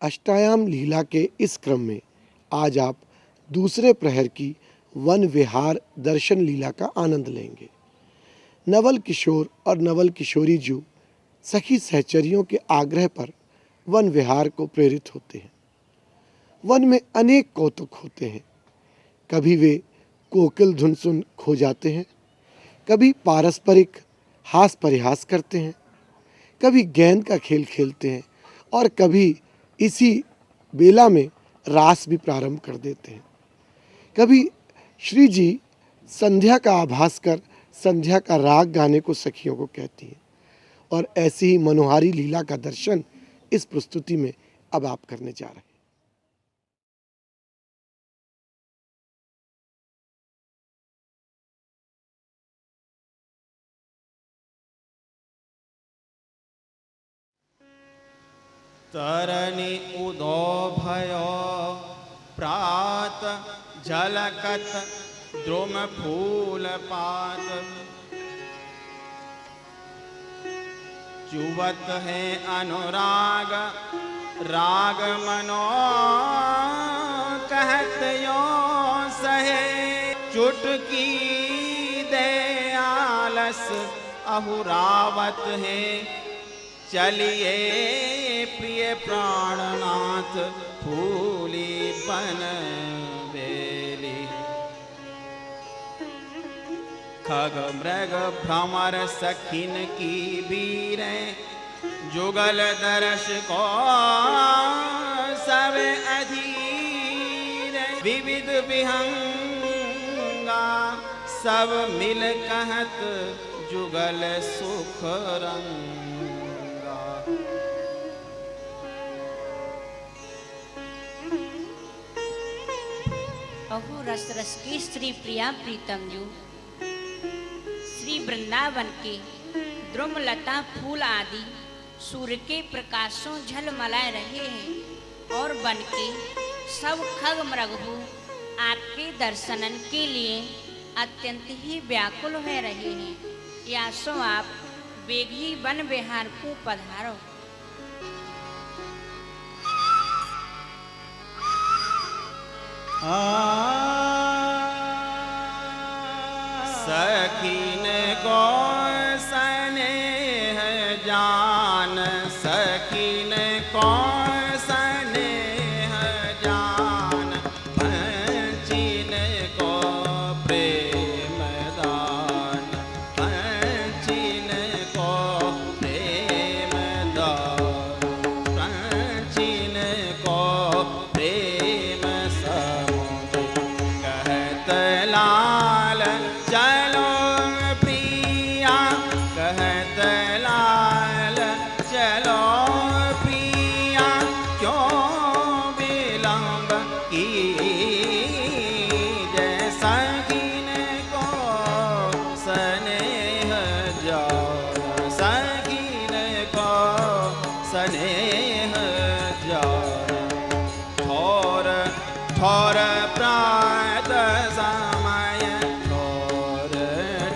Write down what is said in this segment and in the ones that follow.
अष्टायाम लीला के इस क्रम में आज आप दूसरे प्रहर की वन विहार दर्शन लीला का आनंद लेंगे। नवल किशोर और नवल किशोरी जो सखी सहचरियों के आग्रह पर वन विहार को प्रेरित होते हैं। वन में अनेक कौतुक होते हैं। कभी वे कोकिल धुन सुन खो जाते हैं, कभी पारस्परिक हास परिहास करते हैं, कभी गेंद का खेल खेलते हैं और कभी इसी बेला में रास भी प्रारंभ कर देते हैं। कभी श्री जी संध्या का आभास कर संध्या का राग गाने को सखियों को कहती हैं और ऐसी ही मनोहारी लीला का दर्शन इस प्रस्तुति में अब आप करने जा रहे हैं। तरणी उदो भयो प्रात झलकत द्रुम फूल पात, चुवत है अनुराग राग मनो कहत यो सहे, चुटकी दे आलस अहुरावत है, चलिए प्रिय प्राणनाथ फूली बन बेली, खग मृग भ्रमर सखिन की बीरें, जुगल दर्श को सब अधीर, विविध विहंगा सब मिल कहत जुगल सुख रंग। अहो रस रस की श्री प्रिया प्रीतम जो श्री वृंदावन के द्रुम लता फूल आदि सूर्य के प्रकाशों झलमलाए रहे हैं और बन के सब खग मृग हो आपके दर्शनन के लिए अत्यंत ही व्याकुल हो रहे हैं। या सो आप बेग ही वन विहार को पधारो। सखीन को स्नेह जान, सखीन को स्नेह जान, पंचीन को प्रेम दान, पंचीन को प्रेम दान, पंचीन को प्रेम समुद्र कहत लाल चलो प्रिया, कहत लाल चलो प्रिया, क्यों विलंब की जैसा सखीन को स्नेह जान, सखीन को स्नेह जान, ठोर ठोर प्रात समय, ठोर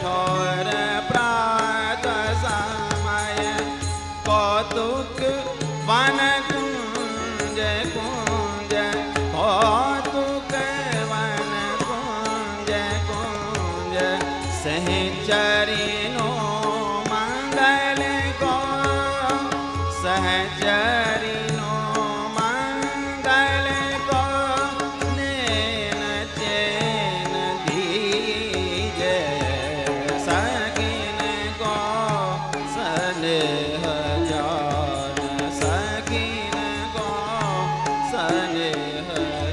ठोर प्रात समय, कौतुक वन कुंज कुंज, कौतुक वन कुंज कुंज, सहचरिनो मंगल को, सहचरिनो मंगल को, नैन चैन दीजे, सखीन को स्नेह जान, सखीन को स्नेह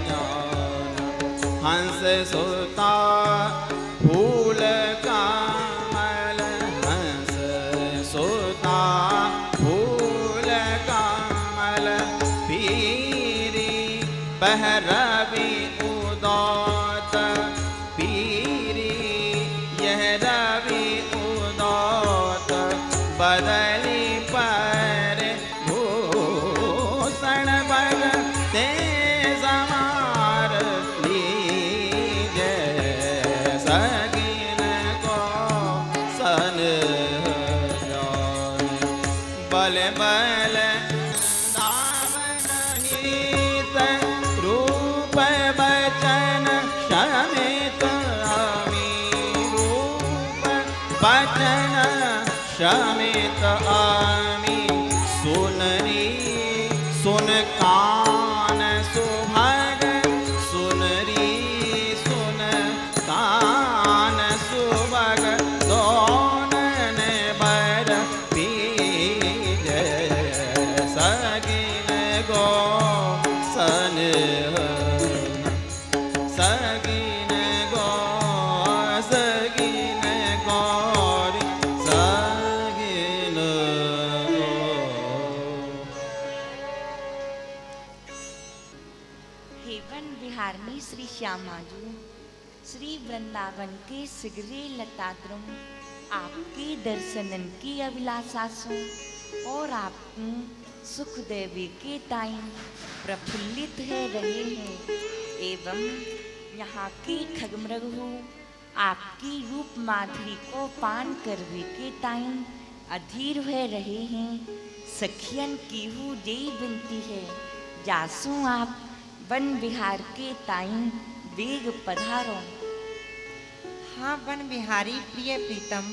जान, हंस सुता फूल कमल, हंस सुता फूल कमल, पीरी बहरवी उदात, पीरी यह रवि उदात, बदली पर भूषण बग ते समार लीजे, सखीन को स्नेह जान, बल बल दाव नहीं बिहारनी श्री श्यामा जी, श्री वृंदावन के सिगरे लताद्रुम आपके दर्शनन की अभिलाषा सो और आपको सुख देवी के टाइम प्रफुल्लित है रहे हैं एवं यहाँ के खगमृगु आपकी रूप माधुरी को पान करवे के टाइम अधीर है रहे हैं। सखियन की हूँ यही विनती है, जासू आप वन विहार के टाइम वेग पधारो। हाँ वन बिहारी प्रिय प्रीतम,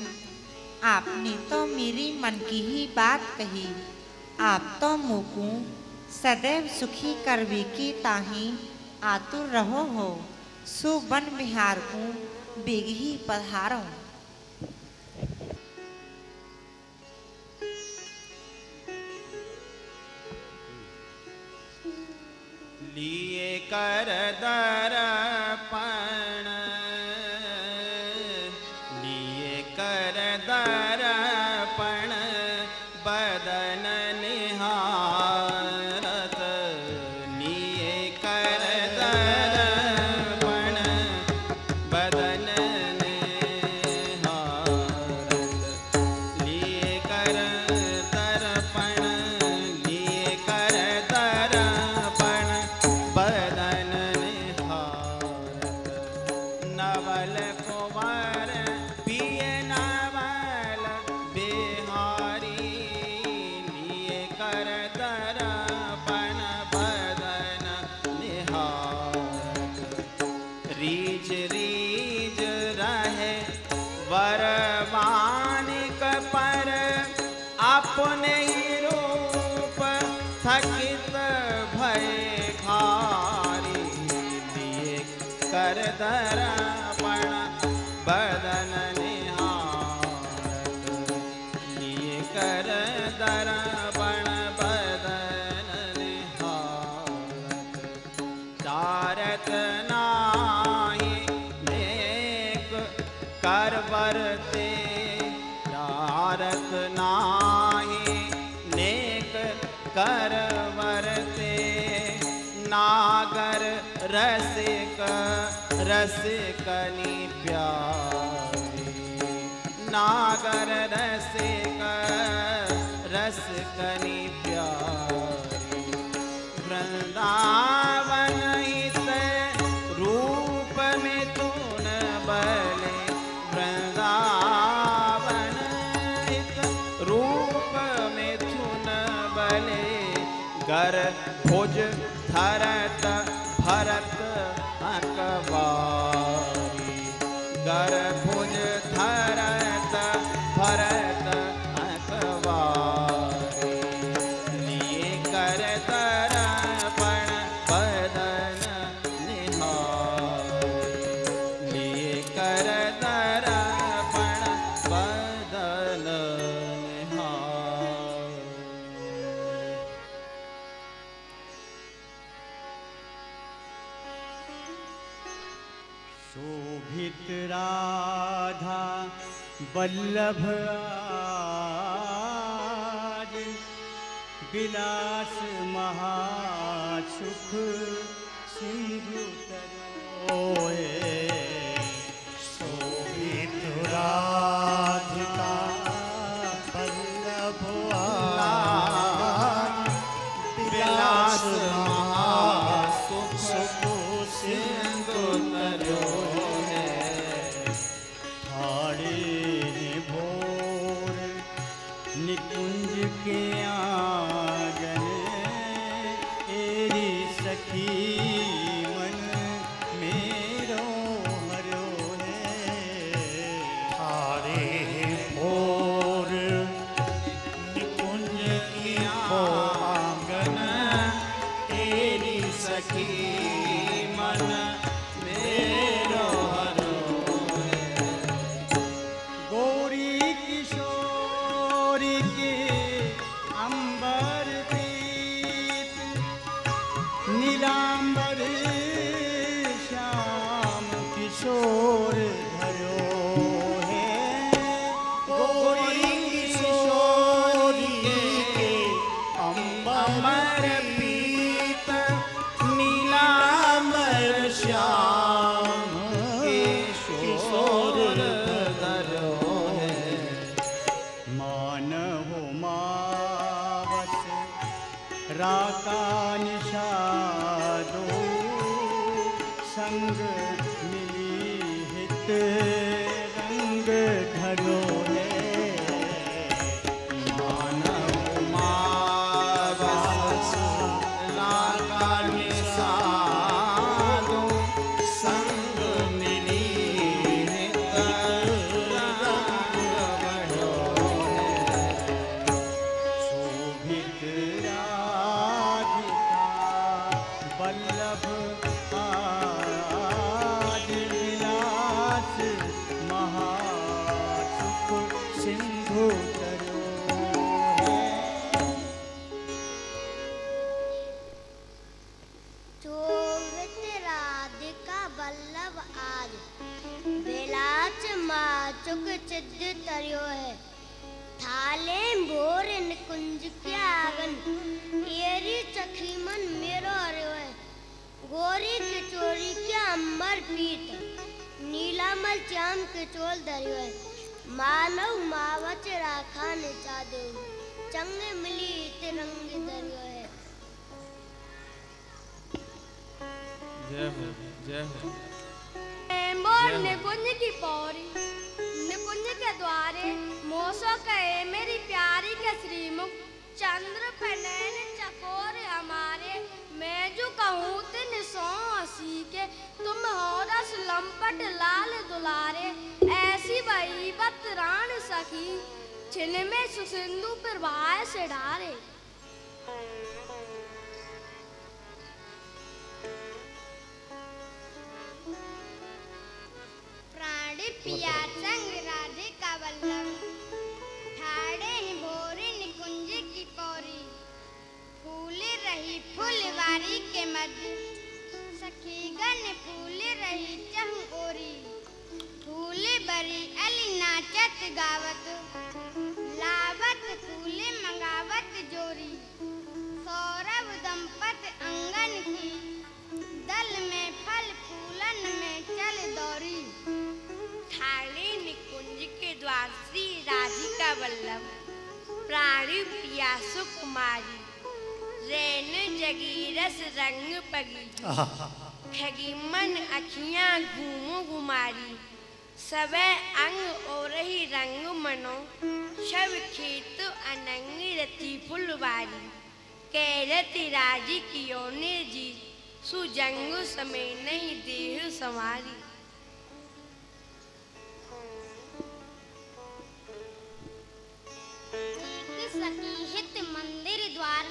आपने तो मेरी मन की ही बात कही। आप तो मोकू सदैव सुखी करवे की ताही आतुर रहो हो, सो वन बिहार को बेग ही पधारो। लिए कर दर्पण, लिए कर दर्पण बदन निहारत, लिए कर दर्पण बदन निहारत, लिए कर दर्पण, लिए कर दर्पण बदन निहारत, नवल कुंवर पिय नवल बिहारी, लिए कर दर्पण बदन निहारत, रीझ रीझ रहे वरवानिक पर अपने ही रूप थकित भय खारी, लिए कर दर्पण बदन निहारत, लिए कर दर्पण बदन निहारत, चारत नाही नेक कर बरते, चारत नाही नेक कर बरते, नागर रसिक रसिकनी प्यारी, नागर रसिक रसिकनी प्यारी, वृंदावन हित रूप में तून बले, वृंदावन हित रूप में तून बले, गर भुज धरत भरत अकबारी, गर भुज धरत भरत अकबारी, लिए कर दर्पण बदन निहारी, लिए कर दर्पण बदन निहारी। शोभित राधा वल्लभ आज, विलास महासुख सिंधु तरोए, शोभित राधिका वल्लभ आज, विलास महासुख सिंधु तरो है, हाड़े भोर निकुंज के आंगन, एरी सखी मन मेरो हरो है, हाड़े राका निषादो संग मिली हित रंग धरो है मानव मावस लागा निषादो संग मिली नित रंग बढ़ो है शोभित राधिका वल्लभ आज विलास महासुख सिंधु तरो है शोभित राधिका वल्लभ आज विलास माचुक चिद तरियो है थाले भोर निकुंज के आंगन येरी चखी मन मेरो हरियो है गोरी किचोरी के अंबर पीत नीलामल श्याम किचोल धरियो है मानव मावच राखा निचा दो चंग मिली तिरंग धरियो है जय हो जय हो मोर निकुंज की पौरी निकुंज के द्वारे मोसो कहे मेरी प्यारी के श्रीमुख चंद्र पे नैन चकोर हमारे मैं जो कहूँ तिन सो हसी के तुम हो रस लंपट लाल दुलारे ऐसी वही बत रान सखी छिन में सुसिंधु प्रभाय से डारे प्राणी पिया संग राधिका वल्लभ ठाड़े ही भोरे निकुंज की पौरी फूल रही फुलवारी के मध्य सखीगण फूल रही चह ओरी फूल बरी अली नाचत गावत लावत फूल मंगावत जोरी सौरभ दंपत अंगन की दल में फल फूलन में चल दौरी थाली निकुंज के द्वार श्री राधिका वल्लभ प्राणी पिया सुकुमारी रैन जगीरस रंग पगी खगी मन अखियां घूमो घुमारी सबे अंग और ही रंग मनो शब खेत अनंग रति फुलवारी कैरति राजी कियो ने जी सुजंग समय नहीं देह समारी सखी हित मंदिर द्वार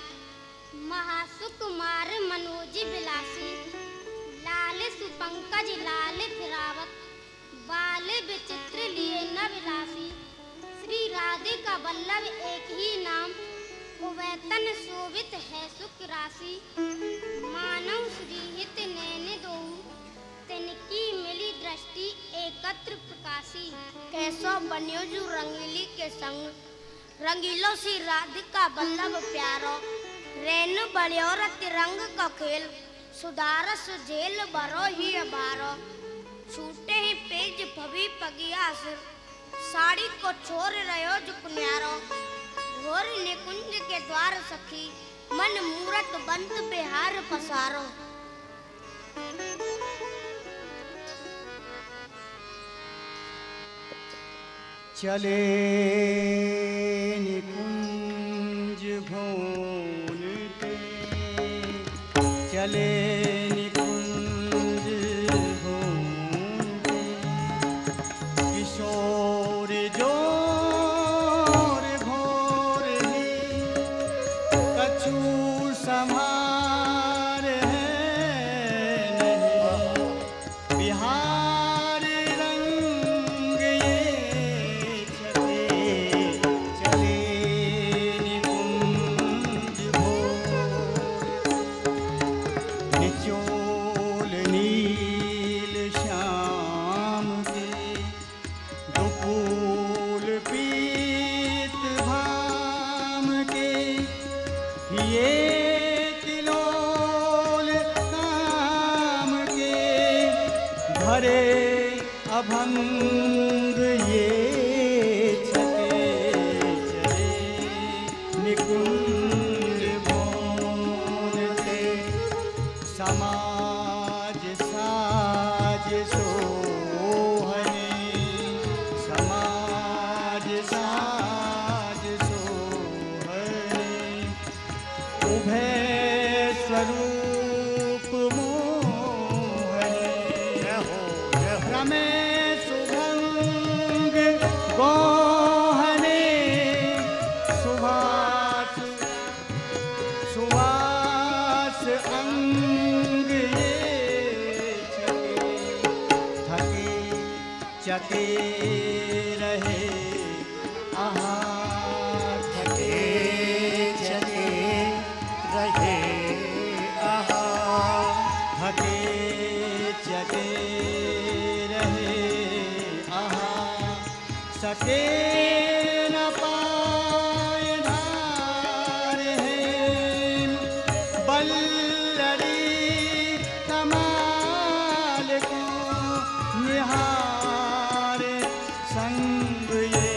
महासुकुमार मनोज विलासी लाल सुपंकज लाल फिरावत बाल विचित्र लिए न विलासी श्री राधिका वल्लभ एक ही नाम कुवैतन शोभित है सुख राशि मानव श्री हित नैन दो तिनकी मिली दृष्टि एकत्र प्रकाशी कैसो बन्यो जो रंगीली के संग रंगीलो सी राधिका वल्लभ प्यारो रेनु बलियो तिरंग का खेल सुधारस झेल बरो ही अबारो छूटे ही पेज भवी पगिया सिर साड़ी को छोड़ रहो जो पुन्यारो घोर निकुंज के द्वार सखी मन मूरत बंद बिहार पसारो चले निकुंज भोन पे चले निकुंज भोन पे किशोर जोर भोर ही कछु संभार है नहीं बिहार रंग ये छटे चले निकुंज भोर निचोल नील श्याम के दुपूल पीत भाम के ये किलोल काम के भरे अभंग ये छटे चले निकुंज भोर भय स्वरूप मोहनी रमे शुभंग गोहने सुभाष सुवास अंग ये थके चके रहे आहा थके चके रहे आहा थके चके रहे आहा सके न पाए धार है बल्लरी कमाल को निहार संग ये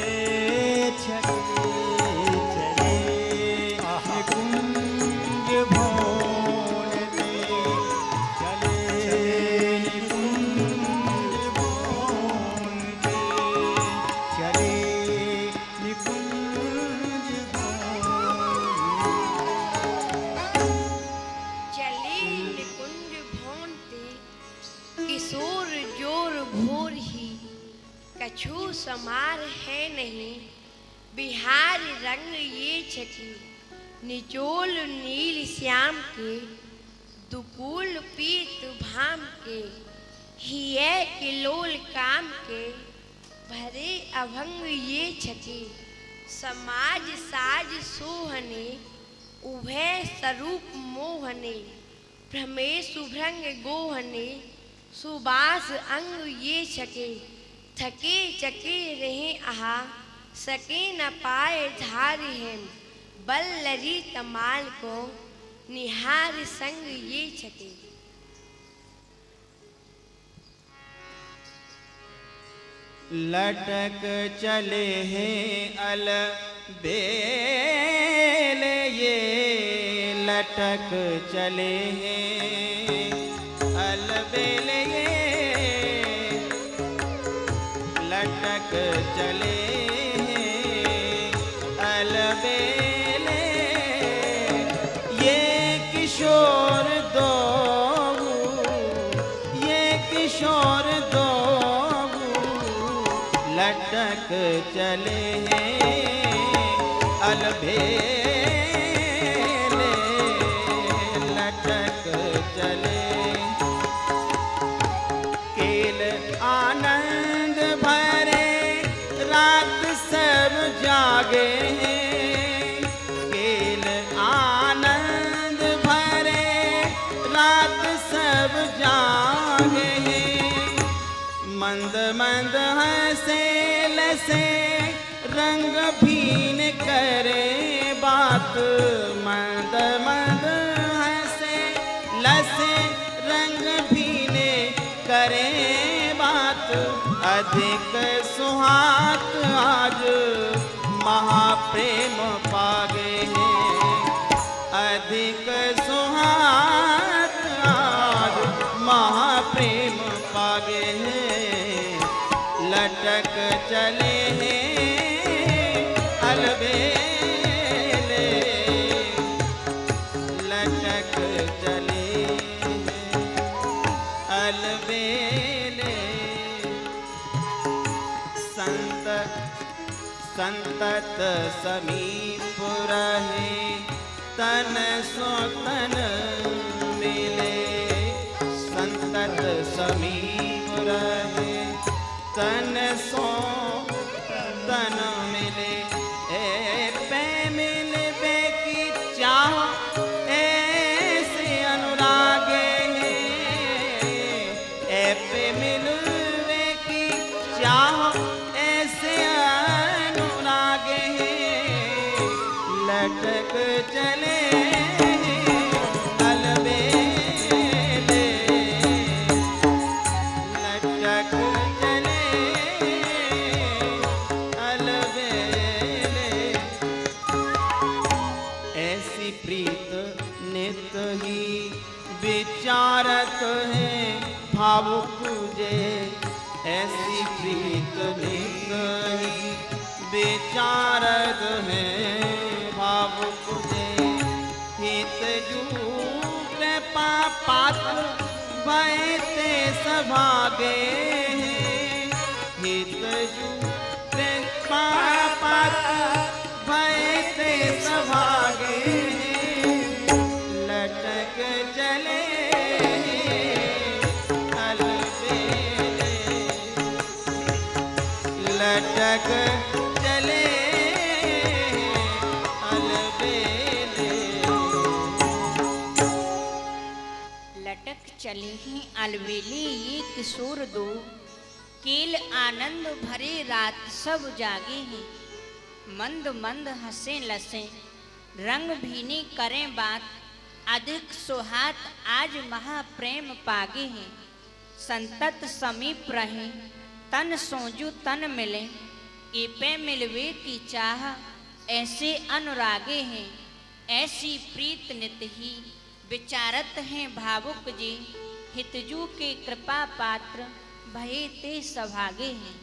छके चले निकुंज भोर में चले निकुंज भोर में चले निकुंज चली निकुंज भवन ते किशोर जोर भोर ही कछु समार है नहीं बिहार रंग ये छकी निचोल नील श्याम के दुकूल पीत भाम के हिये किलोल काम के भरे अभंग ये छकी समाज साज सोहने उभय स्वरूप मोहने भ्रमे सुभ्रंग गोहने सुबास अंग ये छके थके चके रहे आहा सके न पाए धार है बल्लरी तमाल को निहार संग ये छके लटक चले हैं अल बेल ये लटक चले हैं अल बेल ये लटक चले हैं अल बेल ये किशोर दो ये किशोर दो लटक चले हैं अलबेले लटक चले केल आनंद भरे रात सब जागे हैं केल आनंद भरे रात सब जागे हैं मंद मंद हंसे लसे रंग भीन करे बात मंद मंद हंसे लसे रंग भीने करे बात अधिक सुहात आज महाप्रेम पागे हैं अधिक सुहात आज महाप्रेम पागे हैं लटक चले हैं अलबेले लटक चले हैं अलबेले संतत समीप रहे तन सो तन मिले संतत समीप रहे तन सो तन मिले ए पे मिलबे की चाह ऐसे अनुरागे हैं ए पे मिलबे की चाह ऐसे अनुरागे हैं लटक चले अलबेले लटक चले अलबेले ऐसी प्रीत नित ही विचारत है भावुक जे ऐसी प्रीत नित ही विचारत है भावुक जे हित सभागे हैं, हित जू कृपा पात भय ते सभागे हैं, लटक चले अलबेले, लटक चले अलबेले। लटक चले हैं अलबेले ये किशोर दो, केल आनंद भरे रात सब जागे हैं, मंद मंद हंसे लसे रंग भीने करें बात, अधिक सुहात आज महाप्रेम पागे हैं, संतत समीप रहे तन सोजू तन मिले, एपे मिलवे की चाह ऐसे अनुरागे हैं, ऐसी प्रीत नित ही विचारत हैं भावुक जी, हितजू के कृपा पात्र भये ते सभागे हैं।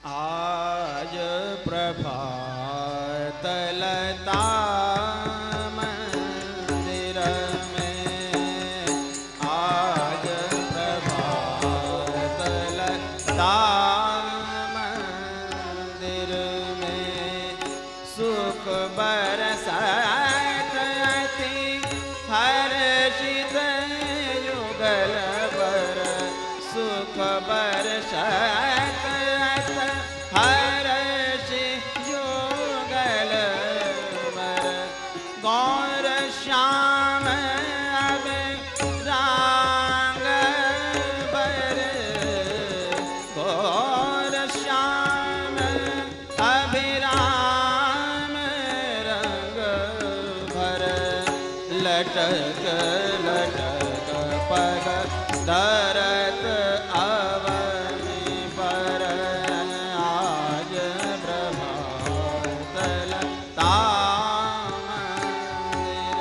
आज प्रभात लता मंदिर में, आज प्रभात लता मंदिर में, सुख बरसात अति हर्षित युगल बर, सुख बरसात हर्ष युगल बर, गौर श्याम अब रांग बर, गौर श्याम अभिराम रंग भर, लटक लटक पग धरत अवनि पर, आज प्रभात लता मंदिर,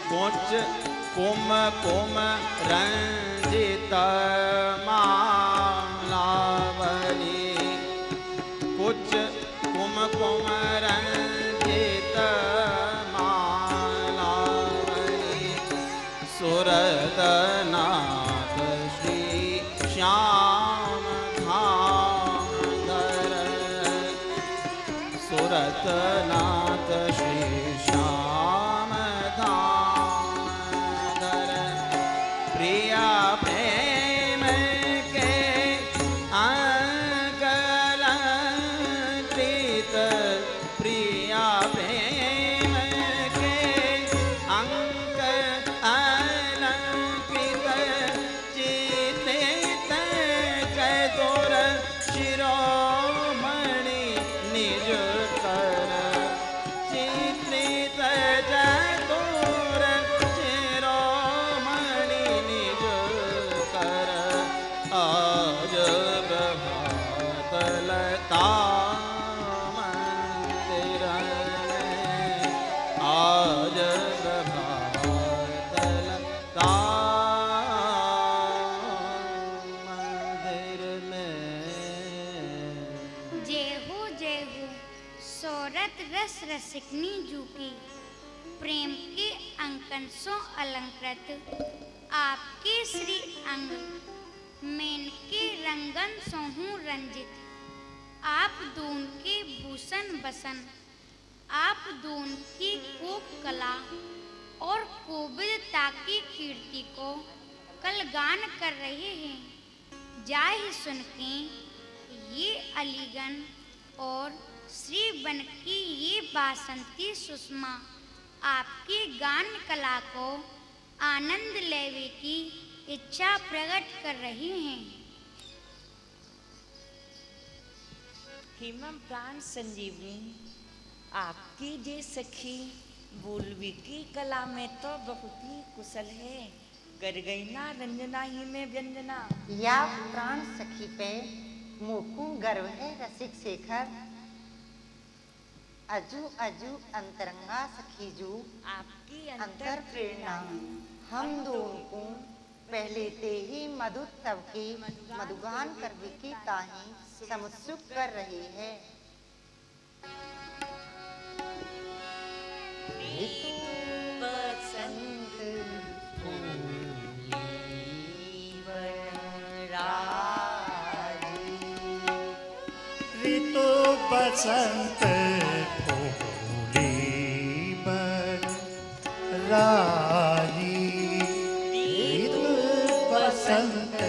कुच कुम कुम रंजित मालावली, कुछ कुम कुम रंजित मालावली, सुरत नाथ श्री श्याम धाम धर, सुरत नाथ श्री श्याम धाम धर, प्रिया प्रेम के अंकलंकृत, प्रिया प्रेम के अंक अलंकृत, चित्त चतुर शिरोमणि निज कर, चित्त चतुर शिरोमणि निज कर, आज प्रभात लता मंदिर में, आज प्रभात लता मंदिर में। जय हो सोरत रस रसिकनी जू की, प्रेम के अंकन सो अलंकृत, आपके श्री अंग मेन के रंगन सोहू रंजित, आप दून के भूषण बसन, आप दून की कोक कला और कोविदता की कीर्ति को कल गान कर रहे हैं। जाहि सुन के ये अलीगन और श्री बन की ये बासंती सुषमा आपकी गान कला को आनंद लेवे की इच्छा प्रकट कर रही हैं। हिमम प्राण संजीवनी आपकी जे सखी बोलवी की कला में तो बहुत ही कुशल है, कर गई ना रंजना ही में व्यंजना। या प्राण सखी पे मोकू गर्व है रसिक शेखर, अजू अजू अंतरंगा सखी जू आपकी अंतर प्रेरणा, हम दोनों को पहले ते ही मधु तब के मधुगान कर विकी ताही समुत्सुक कर रही है। बसंत बसंत फूली बरसाई, ऋतु बसंत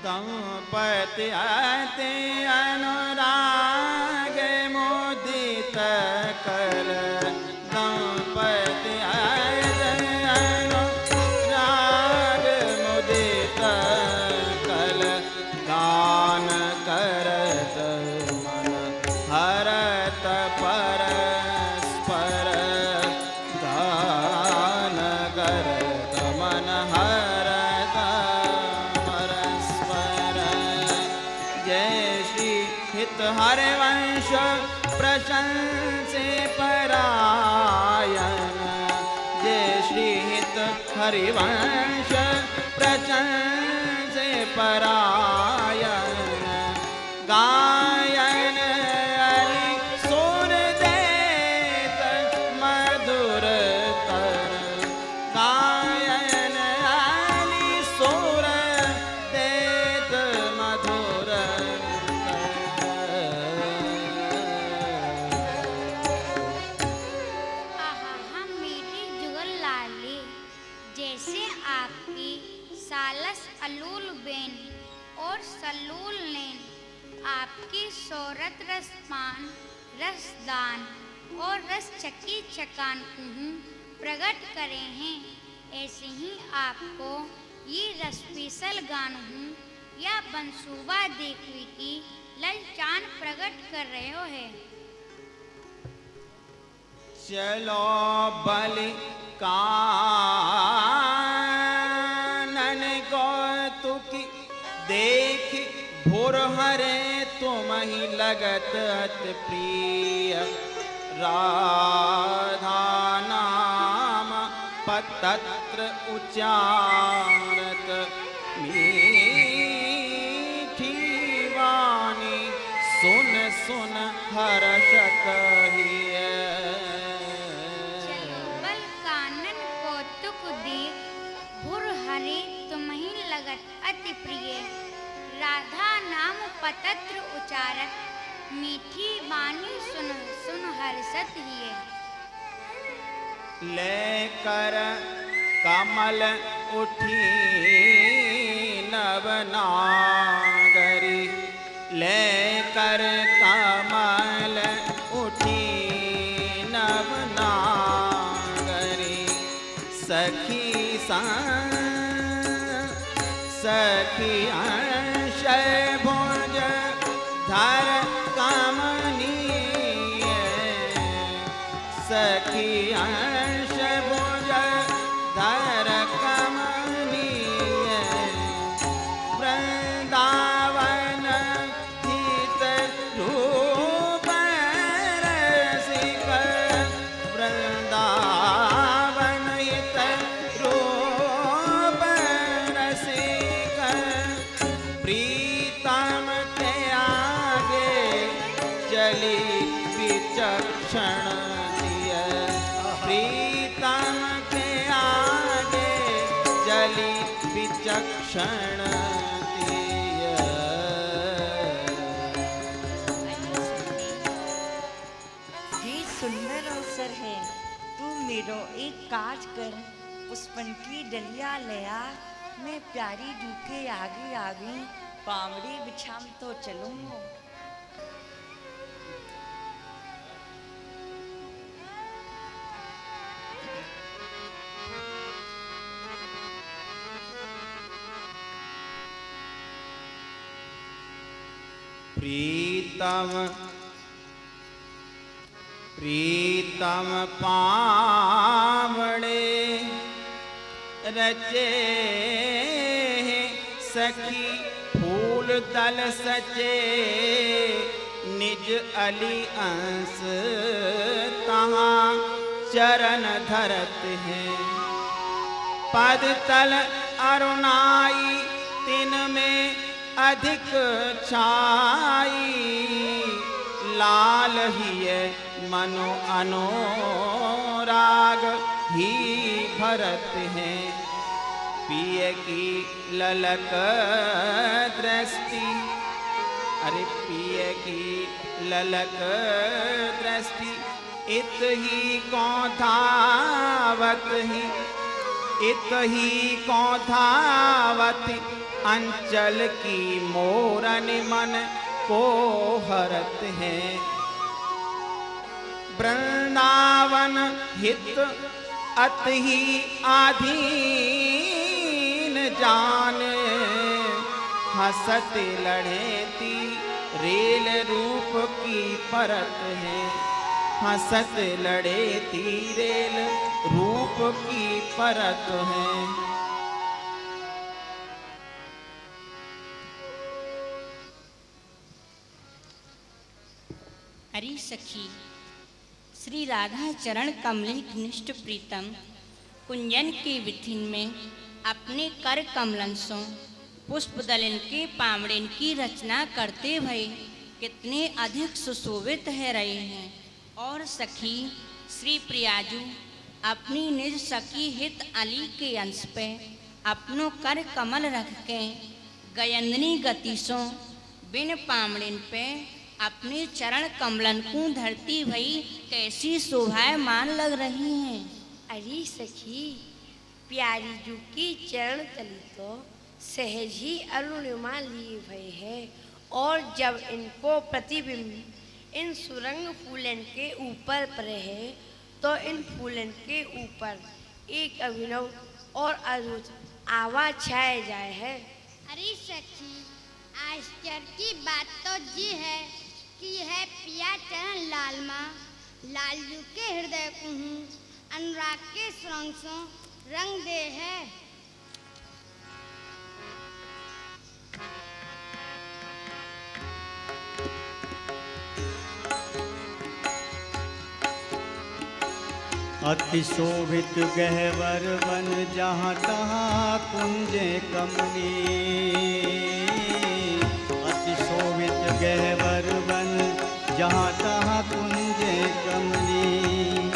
दंपति अति अनुराग मुदित कर, दंपति अति अनुराग मुदित कर, गान करत मन हरत परस्पर, गान करत मन हरत हरिवंश प्रशंसे परायण, जय श्री हित हरिवंश प्रशंसे परायण, गायन अली सुर देत मधुर तर, गायन अली सुर देत मधुर। सालस अलूल बेन और सलूल नैन आपकी शोहरत रसपान रसदान और रस चकी चकान प्रकट करे हैं। ऐसे ही आपको ये रसपीसल गान हूँ या बंसूबा देखवी की ललचान प्रकट कर रहे हो है। चलो बलि कानन कौतुकी देख भोर हरे तुम ही लगत अति प्रिय राधा नाम पतत्र उच्चारत मीठी वाणी सुन सुन हर्षत हिय। चलो बल कानन कौतुक देख भुर हरे तुम ही लगत अति प्रिय राधा नाम पतत्र उचारत मीठी वाणी सुन सुन हर्षत हिय। लेकर कमल उठी नवनागरी लेकर कमल उठी नवनागरी सखी सखी अंशय भुज धर कमनीय सखी अंश भुज धर कमनीय वृंदावन हित रूप रसिक वृंदावन हित रूप रसिक प्रीतम के आगे चली विचक्षण प्रीतम के आगे चली विचक्षण ये सुंदर अवसर है, तू मेरो एक काज कर पुष्पन की डलिया ले आ, मैं प्यारी जू के आगे आगे पावड़ी बिछाम तो चलूंगा। प्रीतम प्रीतम पावड़े रचे सखी फूल दल सचे निज अली अंश तहाँ चरण धरत है पद तल अरुणाई तिन में अधिक छाई लाल हिय मनो अनुराग ही भरत है पिय की ललक दृष्टि अरे पिय की ललक दृष्टि इत ही को धावत ही इत ही को धावत अंचल की मोरन मन को हरत है वृंदावन हित अति ही आधीन जाने हसत लड़ेती रेल रूप की परत है हसत लड़ेती रेल रूप की परत है। हरी सखी श्री राधा चरण कमलिक निष्ठ प्रीतम कुंजन के विथिन में अपने कर कमलंसों पुष्प दलन के पामड़िन की रचना करते भय कितने अधिक सुशोभित है रहे हैं। और सखी श्री प्रियाजू अपनी निज सखी हित अली के अंश पे अपनों कर कमल रख के गयंदनी गतिशों बिन पामड़िन पे अपने चरण कमलन को धरती भई कैसी शोभायमान लग रही हैं। अरे सखी प्यारी जू की चरण तली तो सहज ही अरुणिमा लिए भय है और जब इनको प्रतिबिंब इन सुरंग फूलन के ऊपर पड़े है तो इन फूलन के ऊपर एक अभिनव और अद्भुत आवाज छाए जाए है। अरे सखी आश्चर्य की बात तो ये है कि यह पिया चरण लालमा लालजू के हृदय को अनुराग के सुरंग से रंग दे है। अति शोभित गहवर वन जहाँ तहाँ कुंजे कमली। अति शोभित गहवर वन जहाँ तहाँ कुंजे कमली।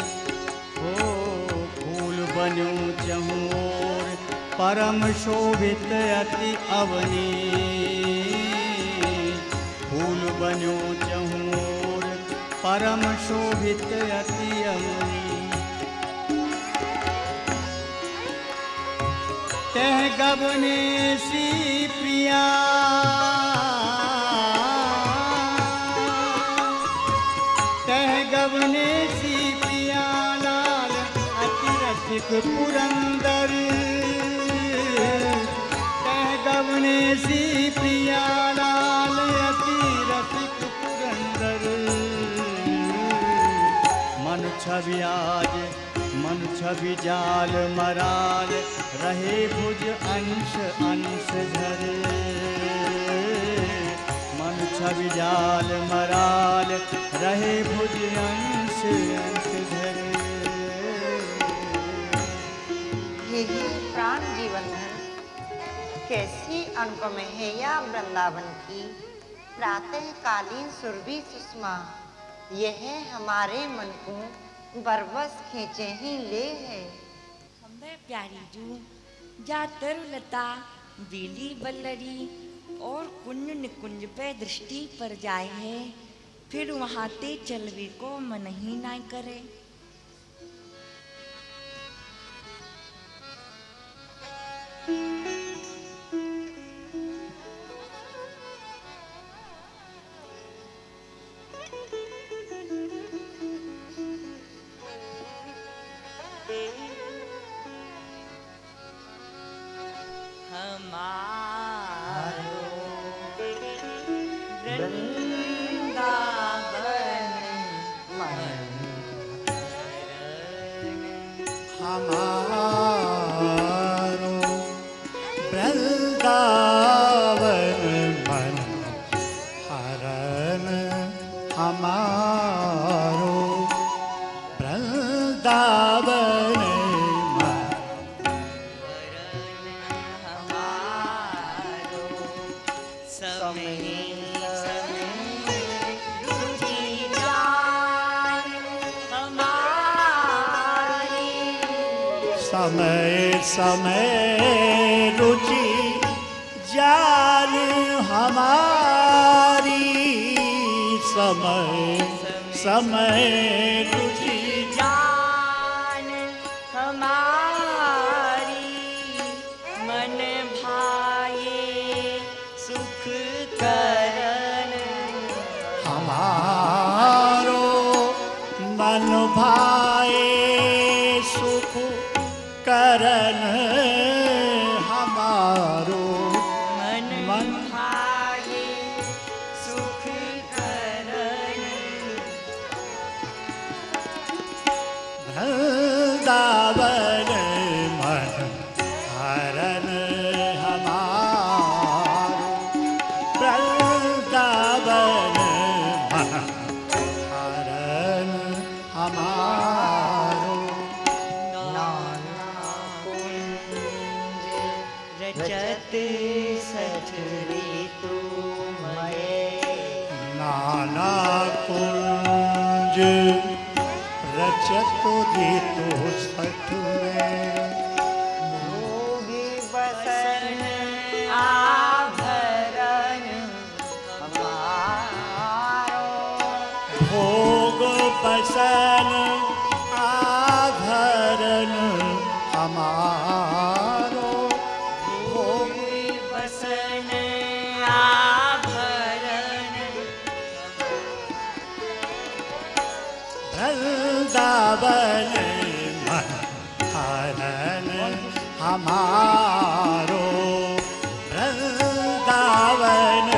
हो फूल बन्यूं चहु ओर परम शोभित अति अवनी। फूल बन्यूं चहु ओर परम शोभित अति अवनी। तह गबने सी प्रिया तह गबने सी प्रिया लाल अति रसिक पुरंदर। तह गबने सी प्रिया लाल अति रसिक पुरंदर। मन छवि आज मन छवि जाल मराल रहे भुज अंश अंश धरे। मन छवि जाल मराल रहे भुज अंश अंश धरे। यही प्राण जीवन धन कैसी अनुपम है या वृंदावन की प्रातः कालीन सुरभि सुषमा। यह हमारे मन को बरबस खींचे ही ले है। हमें प्यारी जू जा तरुलता बेली बल्लरी और कुंज निकुंज पे दृष्टि पर जाए है, फिर वहाँ ते चलवे को मन ही ना करे। समय समय रुचि जान हमारी। समय समय रुचि जान हमारी मन भाए सुख करन। हमारो मन भाए सुख करन। हमारो मन भाए सुख करन। वृंदावन मन हरन हमारो। वृंदावन मन हरन हमारो। रचत सठ ऋतु मय। नाना कुंज रचत ऋतु सठ में। भोगी बसन आभरण हमारो। भोग बसन आभरण हमारो। भोगी बसन आभरण। वृंदावन मन हरन हमारो। वृंदावन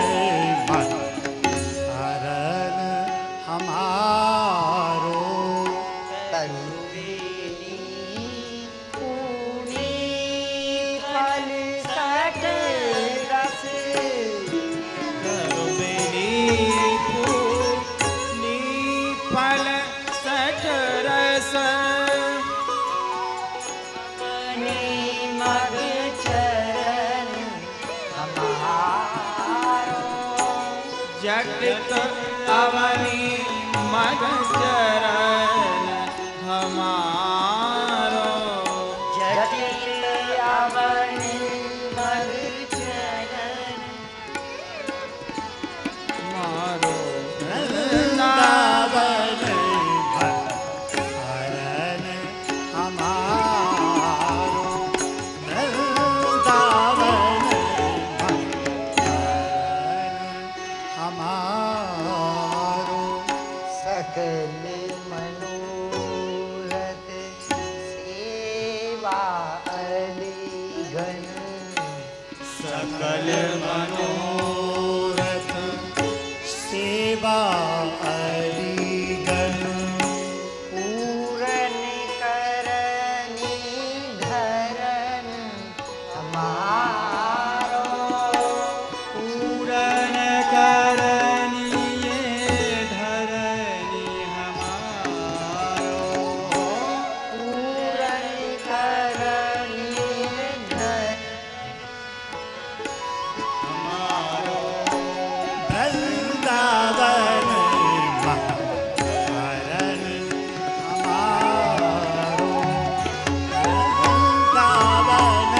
मनोरथ सेवा अलिगन सकल मनोरथ सेवा अलिगन पूरन करनी धरन हमारो पूरन करनिये धरनी हमारो पूरन करनी धर हमारो वृंदावन हरण हमारो वृंदावन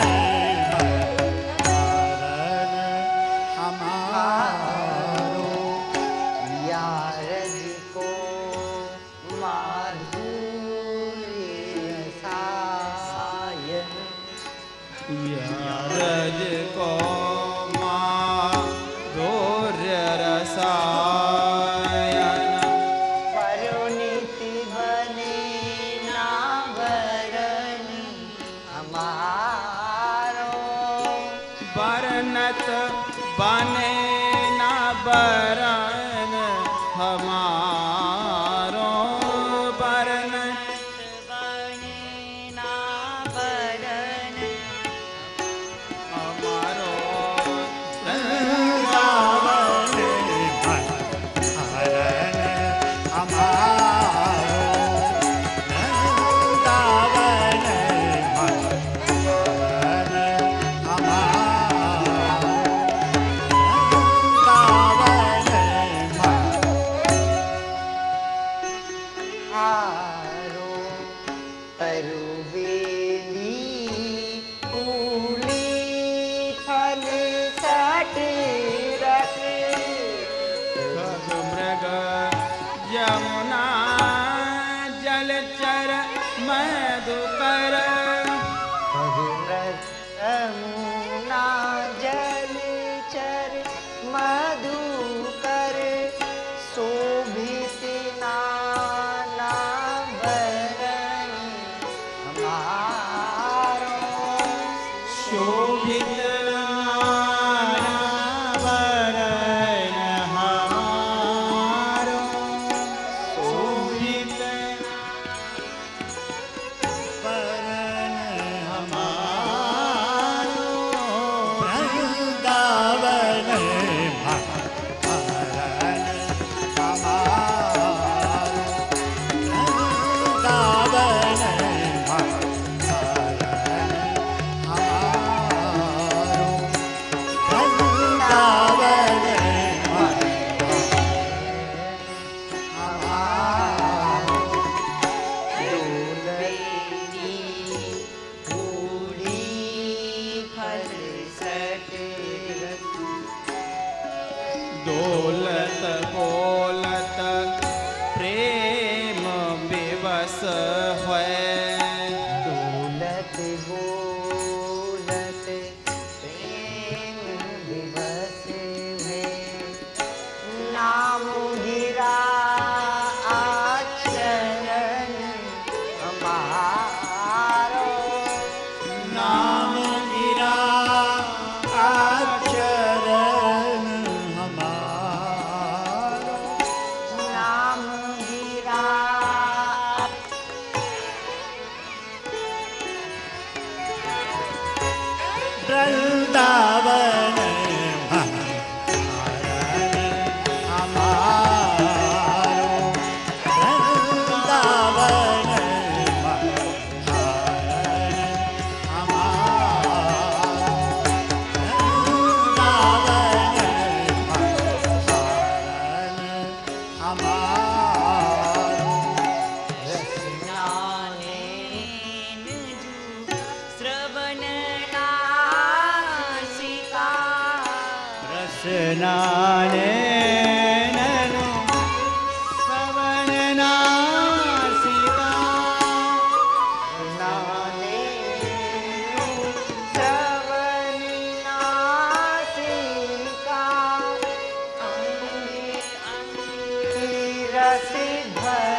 हरण हमारो यारद को माधुर्य सायन यारज को माधुर्य रसायन परिणीति बने ना वरनी हमारो बरनत बने न बरन हमारो बरनत बने ना वरन हमारो वृंदावन हरण हमारो वृंदावन हरण हमारो वृंदावन हारो तरुवेली फूली फल सट रस खग मृग यमुना जलचर मधुकर यमुना जलचर मधुकर शोभित नाना भरणी हमारो शोभित नाना वरण हमारो शोभित वरण हमारो वृंदावन हरण हमारो वृंदावन दौलत बोलत प्रेम विवश है दौलत बोलत प्रेम दिवस में नाम गिरा आचरण हमारो नाम गिरा आचरण हमारो नाम गिरा वृंदावन हरण हमारो वृंदावन हरण हमारो वृंदावन हरण हमारो रसनाने श्रवण नासिका रसनाने ननु श्रवण नासिका नाने श्रवणी नासिका अंगी रस भर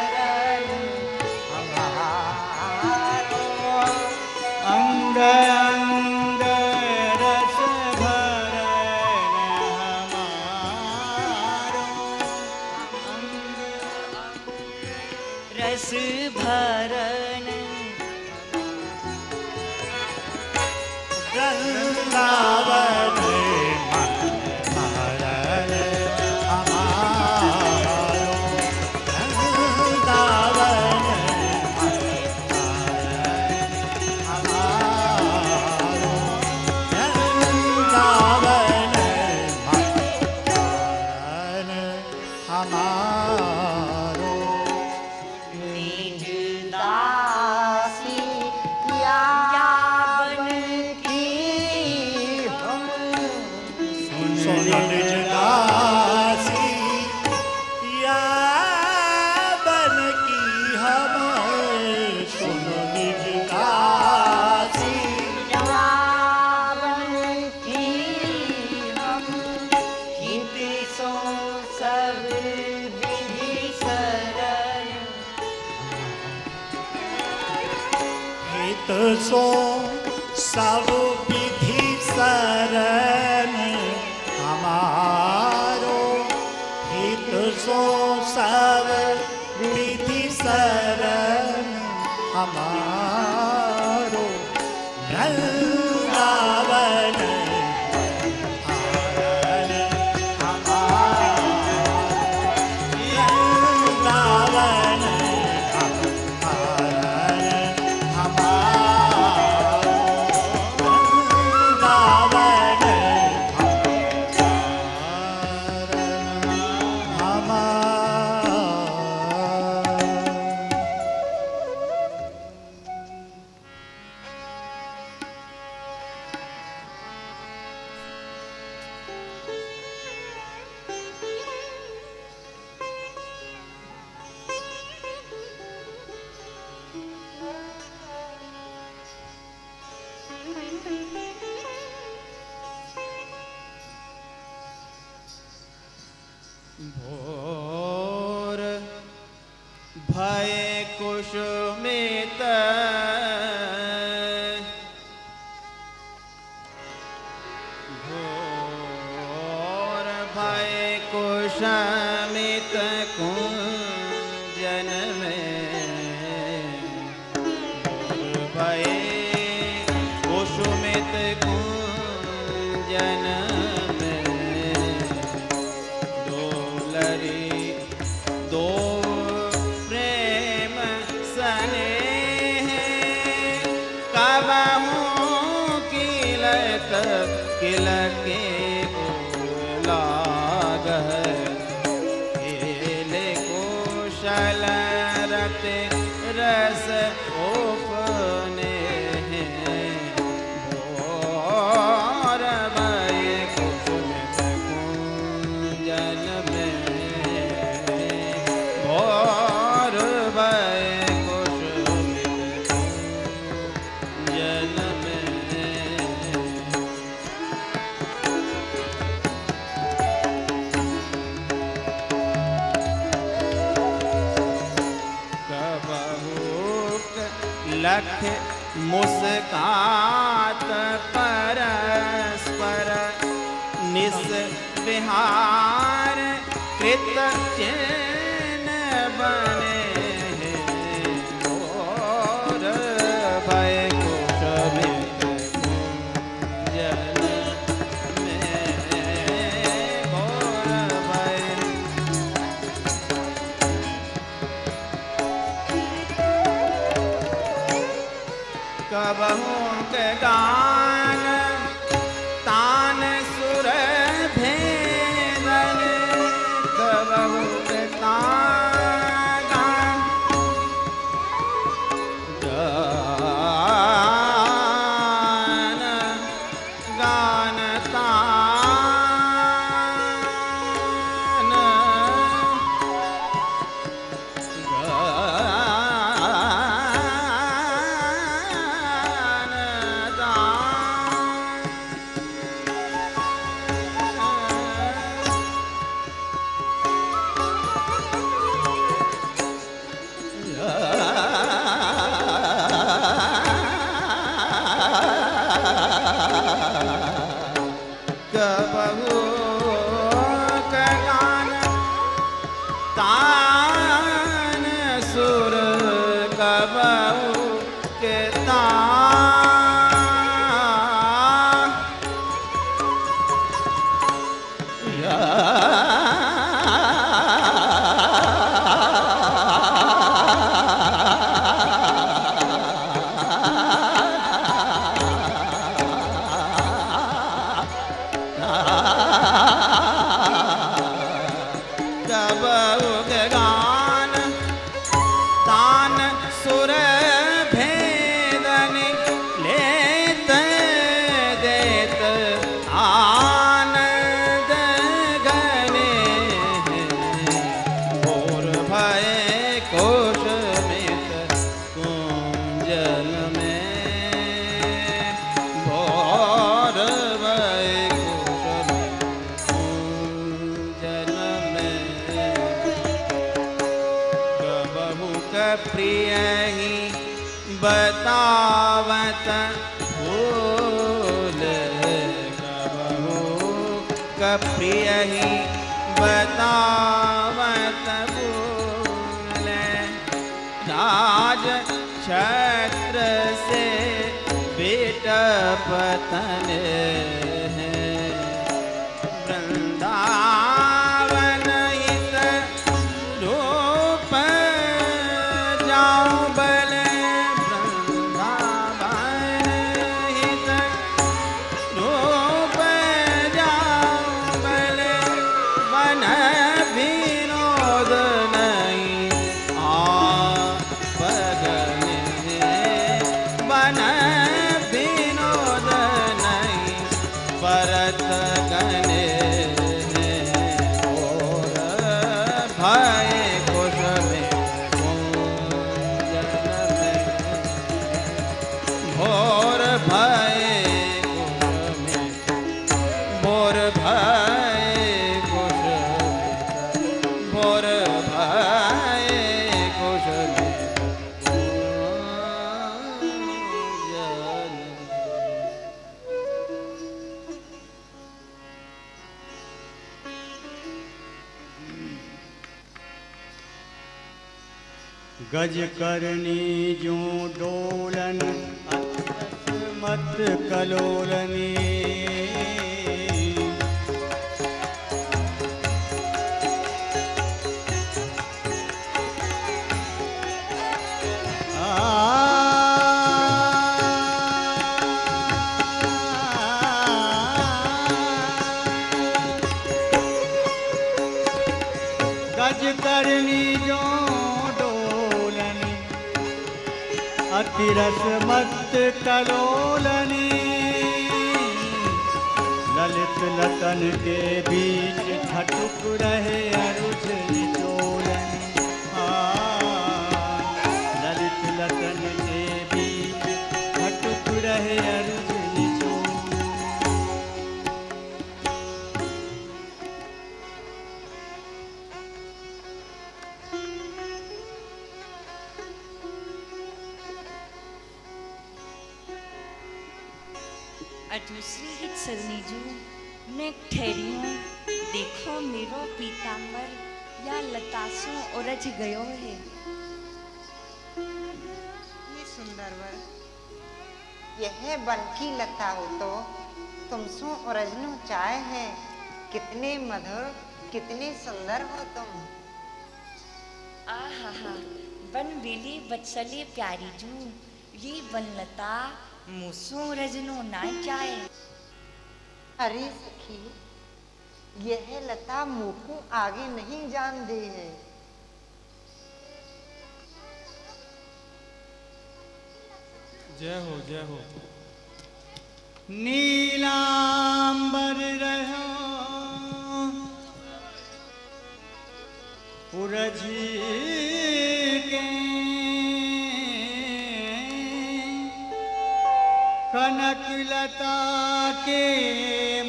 अंग रस भरन हमारो रस भरन वृंदावन मन हमारो निज दासी यावन की हम सुन निज दासी या बन की हम सुन निज दासी यावन की हम हित सो सब विधि शरण हित सो सब विधि शरण हमारो हित सो सब विधि शरण हमारो वृंदावन आरण हमारो वृंदावन आरण हमारो वृंदावन भोर भय कुसुमित भोर भय कुसुमित कुंजन में भोर भय कुसुमित कुंजन दो प्रेम स्नेह कबहू किलत किलके लाग खेले कुशल रत रस उपने भोर भय कुसुमित कुंजन में भोर भय कुसुमित कुंजन में कबहूक लख मुस्कात परस्पर निस विहार कृत चिन्ह बने भोर भय कुसुमित कुंजन में भोर भय कबहू के गान तान सुर भेदन कबहू के तान गान गान तान गान कबहू के प्रिय ही बतावत भूल कबहू प्रिय ही बतावत भूल राज छत्र से बेटा पतन गज करनी जो डोलन मत कलोलनी गज करनी जो अतिरस मत कलोलनी ललित लतन के बीच खटुक रहे अरुझ निचोलनी ललित लतन के बीच खटुक रहे अरुझ निचोलनी दूसरी हित सरनीजू ने ठहरियो देखो मेरो पीतांबर या लतासों उरझ गयो है। सुंदरवर यह वन की लता हो तो तुमसो उरझनो चाहे है। कितने मधुर कितने सुंदर हो तुम। आहा वन बेली वत्सले प्यारी जू ये वनलता मुसो रजनो ना चाहे। अरे सखी यह लता मुँह को आगे नहीं जान दे है। जय हो जय हो। नीलांबर रहो उरझी के कनक लता के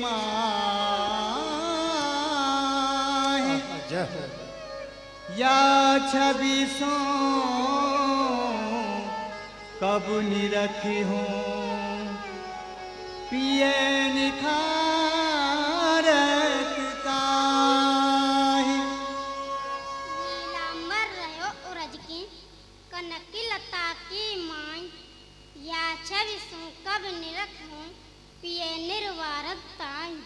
माही या छवि सो कब निरखी हूँ पिए निखारत काहि। नीलांबर रहो उरझ के कनक लता की माई, या छवि सो कब निरखूं पिए निर्वारक ताई।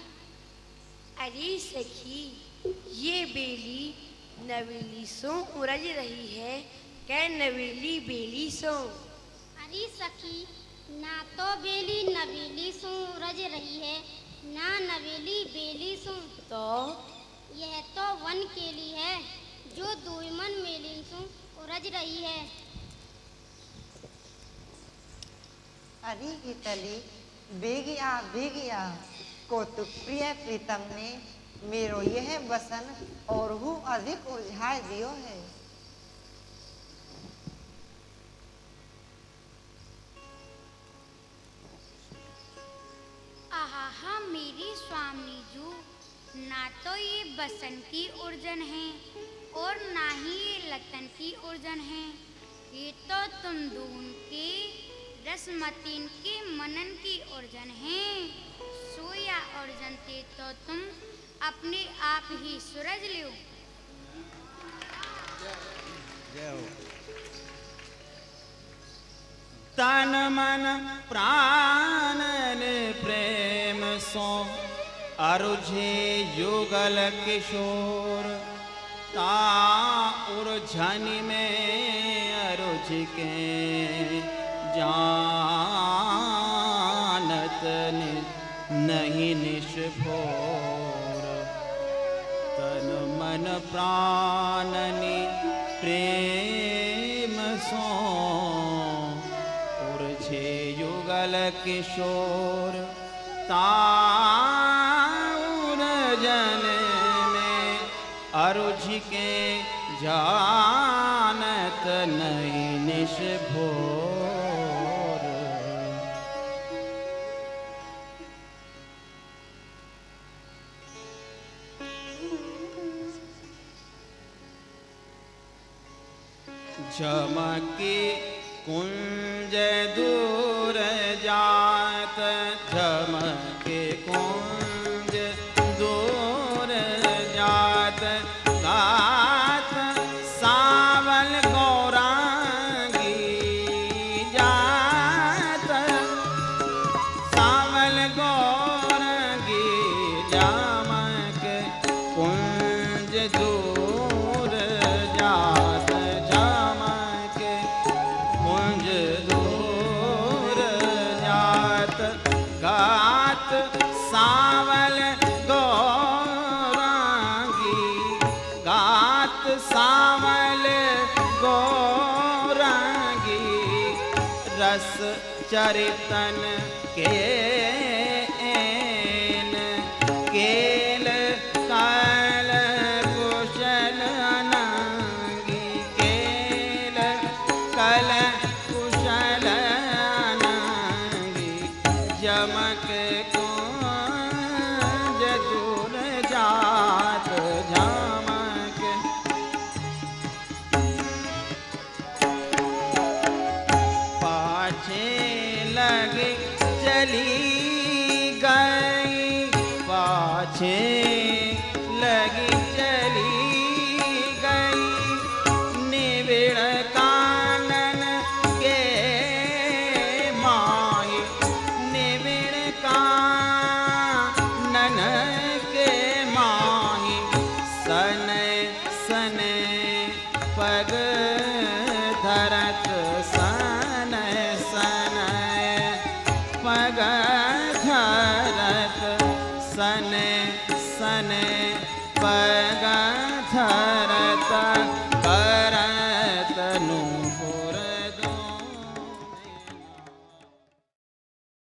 अरे सखी, ये बेली नवेली सो उरज रही है, कै नवेली बेली सो। अरे सखी, ना तो बेली नवेली सो उरज रही है, ना नवेली बेली सो। तो यह तो वन केली है, जो दुई मन मेलिन सो उरज रही है। अरे हितली, बेगिया कौतुक प्रिय प्रीतम ने मेरो यह बसन और हूँ अधिक उलझाए दियो है। आहा मेरी स्वामी जू, ना तो ये बसन की उर्जन है और ना ही ये लतन की उर्जन है, ये तो तुम दून के रसमतीन के मनन की उर्जन है। सोया उर्जन ते तो तुम अपने आप ही सूरज लो। तन मन प्राण ने प्रेम सो अरुझे युगल किशोर, ता उर्झन में अरुझ के जानत नहीं निष्भोर। तन मन प्राणनि प्रेम सो उर्झे युगल किशोर, ताउर जन में अरुझ के जानत नहीं निष्भोर। झमके कुंज दूर जात, झमके कुंज दूर जात, गात सावल गौरांगी जात, सावल गौरांगी झमक कुंज दूर जात, गात सावल गौरांगी, गात सावल गौरांगी, रस चरितन के केल काल कुशल अनांगी, केल कल कुशल झमक कुंज दूर जात, झमक पाछे लगे चली गई, पाछे लगी चली गई, निबिड़ कानन के माही, निबिड़ कानन के माही, सने सने पग धरत, सने सने पग धरत, सने सने